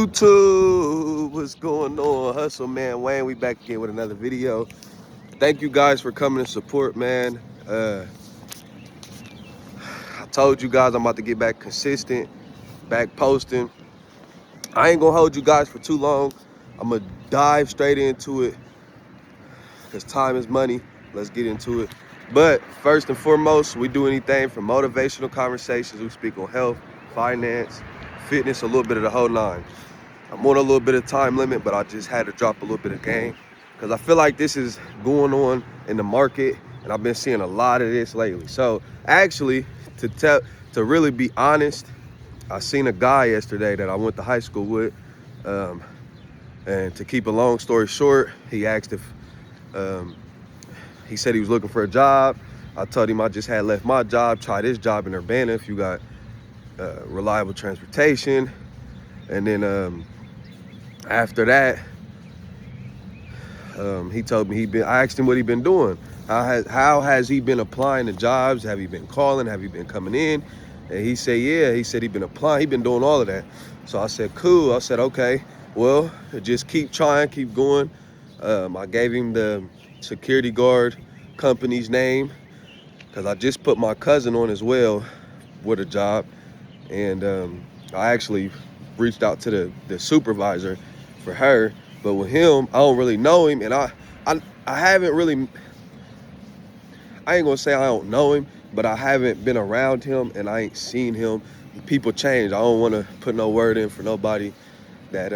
YouTube, what's going on? Hustle Man Wayne, we back again with another video. Thank you guys for coming to support, man. I told you guys I'm about to get back consistent, back posting. I ain't gonna hold you guys for too long. I'm gonna dive straight into it because time is money. Let's get into it. But first and foremost, we do anything from motivational conversations. We speak on health, finance, fitness, a little bit of the whole nine. I'm on a little bit of time limit, but I just had to drop a little bit of game because I feel like this is going on in the market, and I've been seeing a lot of this lately. So actually, to really be honest, I seen a guy yesterday that I went to high school with, and to keep a long story short, he asked if he said he was looking for a job. I told him I just had left my job, try this job in Urbana if you got reliable transportation. And then after that, he told me I asked him what he'd been doing. How has he been applying to jobs? Have he been calling? Have he been coming in? And he said, yeah. He said he'd been applying. He'd been doing all of that. So I said, cool. I said, okay, well, just keep trying, keep going. I gave him the security guard company's name because I just put my cousin on as well with a job. And I actually reached out to the supervisor for her, but with him, I don't really know him, and I haven't really, I ain't gonna say I don't know him, but I haven't been around him and I ain't seen him. People change. I don't want to put no word in for nobody that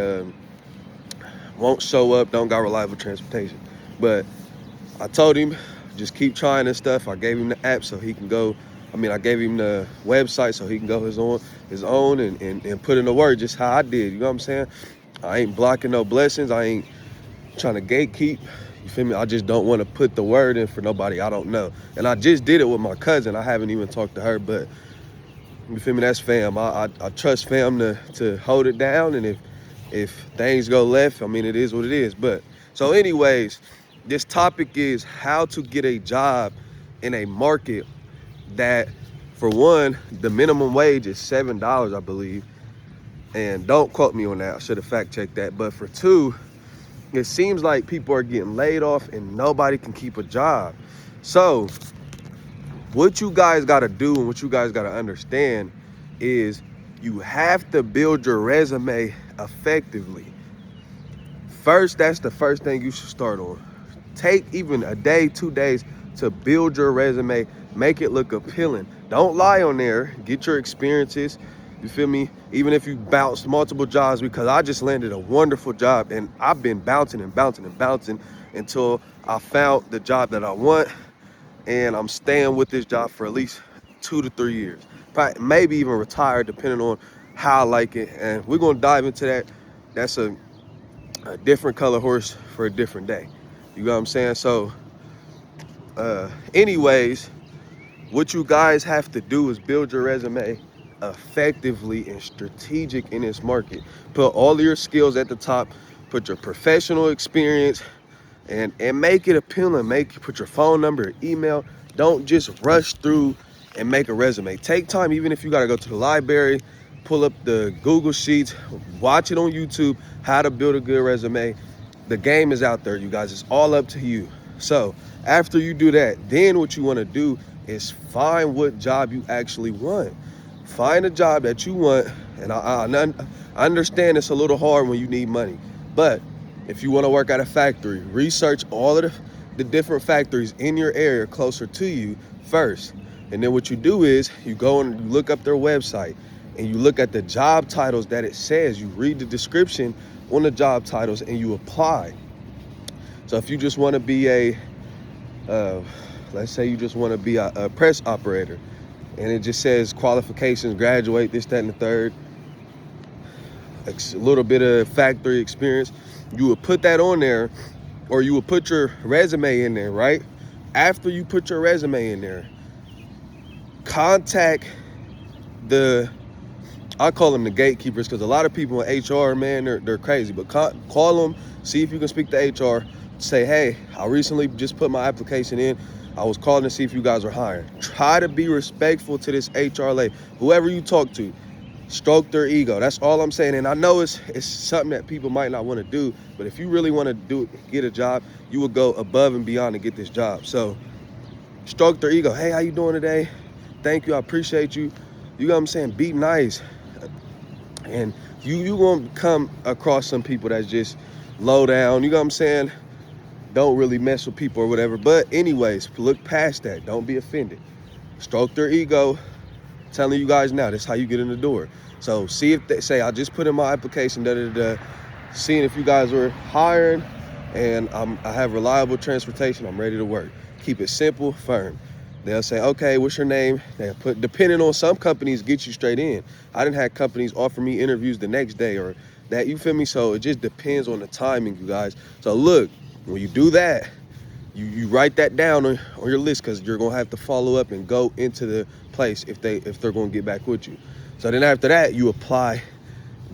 won't show up, don't got reliable transportation. But I told him just keep trying this stuff. I gave him the app so he can go. I gave him the website so he can go his own and put in the word just how I did. You know what I'm saying? I ain't blocking no blessings. I ain't trying to gatekeep. You feel me? I just don't want to put the word in for nobody I don't know. And I just did it with my cousin. I haven't even talked to her, but you feel me? That's fam. I trust fam to hold it down. And if things go left, it is what it is. But so anyways, this topic is how to get a job in a market that, for one, the minimum wage is $7, I believe. And don't quote me on that. I should have fact checked that. But for two, it seems like people are getting laid off and nobody can keep a job. So what you guys got to do and what you guys got to understand is you have to build your resume effectively. First, that's the first thing you should start on. Take even a day, 2 days to build your resume, make it look appealing. Don't lie on there. Get your experiences. You feel me? Even if you bounced multiple jobs, because I just landed a wonderful job and I've been bouncing until I found the job that I want, and I'm staying with this job for at least 2 to 3 years. Probably, maybe even retire, depending on how I like it. And we're gonna dive into that. That's a different color horse for a different day. You know what I'm saying? So anyways, what you guys have to do is build your resume effectively and strategic in this market. Put all of your skills at the top, put your professional experience, and make it appealing. Put your phone number, email. Don't just rush through and make a resume. Take time, even if you gotta go to the library, pull up the Google Sheets, watch it on YouTube, how to build a good resume. The game is out there, you guys. It's all up to you. So after you do that, then what you want to do is find what job you actually want. Find a job that you want. And I understand it's a little hard when you need money, but if you want to work at a factory, research all of the different factories in your area closer to you first. And then what you do is you go and you look up their website and you look at the job titles that it says. You read the description on the job titles and you apply. So if you just want to be let's say you just want to be a press operator, and it just says qualifications, graduate, this, that, and the third, a little bit of factory experience, you would put that on there, or you would put your resume in there, right? After you put your resume in there, contact I call them the gatekeepers, because a lot of people in HR, man, they're crazy. But call them, see if you can speak to HR. Say, hey, I recently just put my application in. I was calling to see if you guys are hiring. Try to be respectful to this HR lady. Whoever you talk to, Stroke their ego. That's all I'm saying. And I know it's something that people might not want to do, but if you really want to get a job, you would go above and beyond to get this job. So stroke their ego. Hey, how you doing today? Thank you. I appreciate you. You know what I'm saying? Be nice. And you won't come across some people that's just low down. You know what I'm saying? Don't really mess with people or whatever. But anyways, look past that. Don't be offended. Stroke their ego. Telling you guys now, that's how you get in the door. So see if they say, I just put in my application, seeing if you guys are hiring, and I have reliable transportation, I'm ready to work. Keep it simple, firm. They'll say, okay, what's your name? They'll put, depending on, some companies get you straight in. I didn't have companies offer me interviews the next day or that, you feel me? So it just depends on the timing, you guys. So look, when you do that, you write that down on your list, because you're gonna have to follow up and go into the place if they're gonna get back with you. So then after that, you apply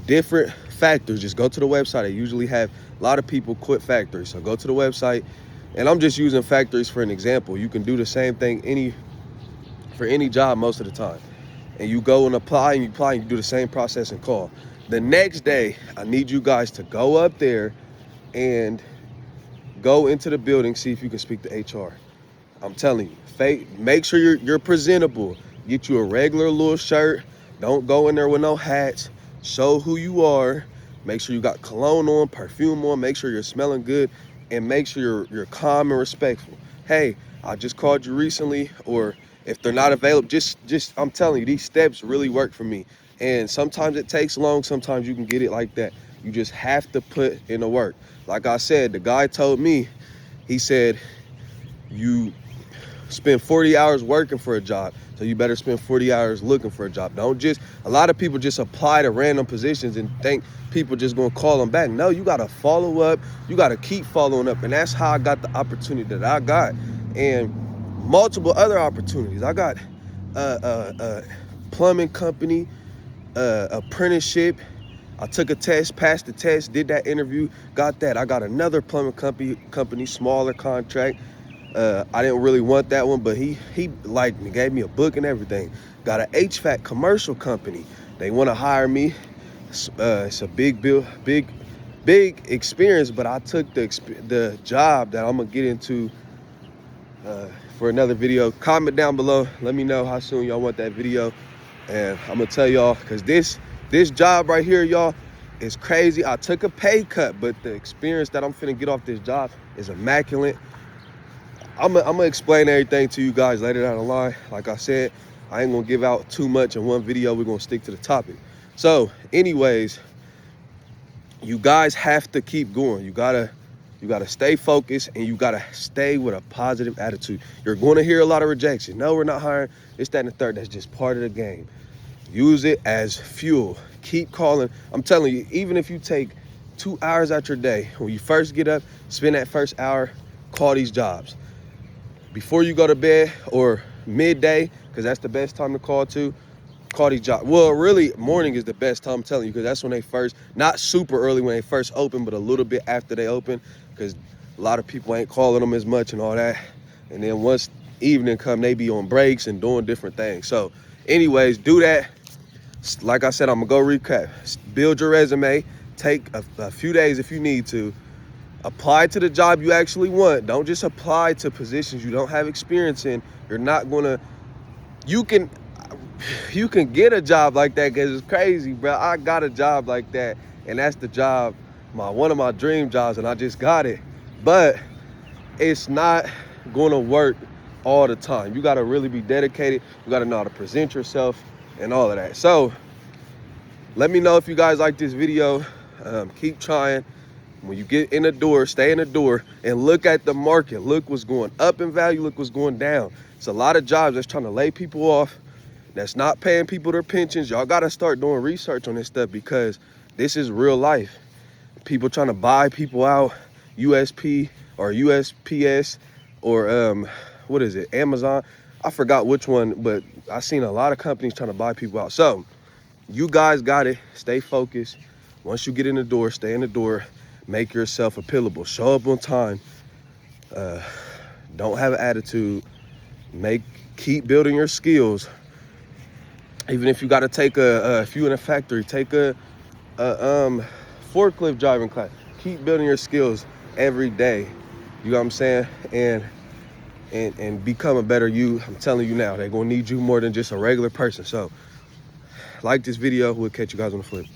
different factors. Just go to the website. They usually have a lot of people quit factories. So go to the website, and I'm just using factories for an example. You can do the same thing for any job most of the time. And you go and apply, and you do the same process and call. The next day, I need you guys to go up there and go into the building, see if you can speak to HR. I'm telling you, make sure you're presentable. Get you a regular little shirt. Don't go in there with no hats. Show who you are. Make sure you got cologne on, perfume on. Make sure you're smelling good, and make sure you're calm and respectful. Hey, I just called you recently, or if they're not available, just I'm telling you, these steps really work for me. And sometimes it takes long. Sometimes you can get it like that. You just have to put in the work. Like I said, the guy told me, he said, you spend 40 hours working for a job, so you better spend 40 hours looking for a job. A lot of people just apply to random positions and think people just gonna call them back. No, you gotta follow up. You gotta keep following up. And that's how I got the opportunity that I got, and multiple other opportunities. I got a plumbing company, apprenticeship. I took a test, passed the test, did that interview, got that. I got another plumbing company, smaller contract. I didn't really want that one, but he liked me, gave me a book and everything. Got an HVAC commercial company. They want to hire me. It's a big experience, but I took the job that I'm gonna get into for another video. Comment down below. Let me know how soon y'all want that video, and I'm gonna tell y'all, because this job right here, y'all, is crazy. I took a pay cut, but the experience that I'm finna get off this job is immaculate. I'm gonna explain everything to you guys later down the line. Like I said, I ain't gonna give out too much in one video. We're gonna stick to the topic. So anyways, you guys have to keep going. You gotta stay focused, and you gotta stay with a positive attitude. You're gonna hear a lot of rejection. No, we're not hiring. It's that and the third. That's just part of the game. Use it as fuel. Keep calling. I'm telling you, even if you take 2 hours out your day, when you first get up, spend that first hour, call these jobs. Before you go to bed, or midday, because that's the best time to call these jobs. Well, really, morning is the best time, I'm telling you, because that's when they first, not super early when they first open, but a little bit after they open, because a lot of people ain't calling them as much and all that. And then once evening come, they be on breaks and doing different things. So anyways, do that. Like I said, I'm gonna go recap. Build your resume. Take a few days if you need to. Apply to the job you actually want. Don't just apply to positions you don't have experience in. You're not gonna, you can get a job like that, because it's crazy, bro. I got a job like that, and that's the job, one of my dream jobs, and I just got it. But it's not gonna work all the time. You gotta really be dedicated. You gotta know how to present yourself and all of that. So let me know if you guys like this video. Keep trying. When you get in the door, stay in the door and look at the market. Look what's going up in value, look what's going down. It's a lot of jobs that's trying to lay people off, that's not paying people their pensions. Y'all got to start doing research on this stuff, because this is real life. People trying to buy people out, USP or USPS or what is it, Amazon? I forgot which one, but I seen a lot of companies trying to buy people out. So you guys got it. Stay focused. Once you get in the door, stay in the door. Make yourself appealable. Show up on time. Don't have an attitude. Keep building your skills. Even if you got to take if you in a factory, take a forklift driving class. Keep building your skills every day. You know what I'm saying? And become a better you. I'm telling you now, they're gonna need you more than just a regular person. So like this video. We'll catch you guys on the flip.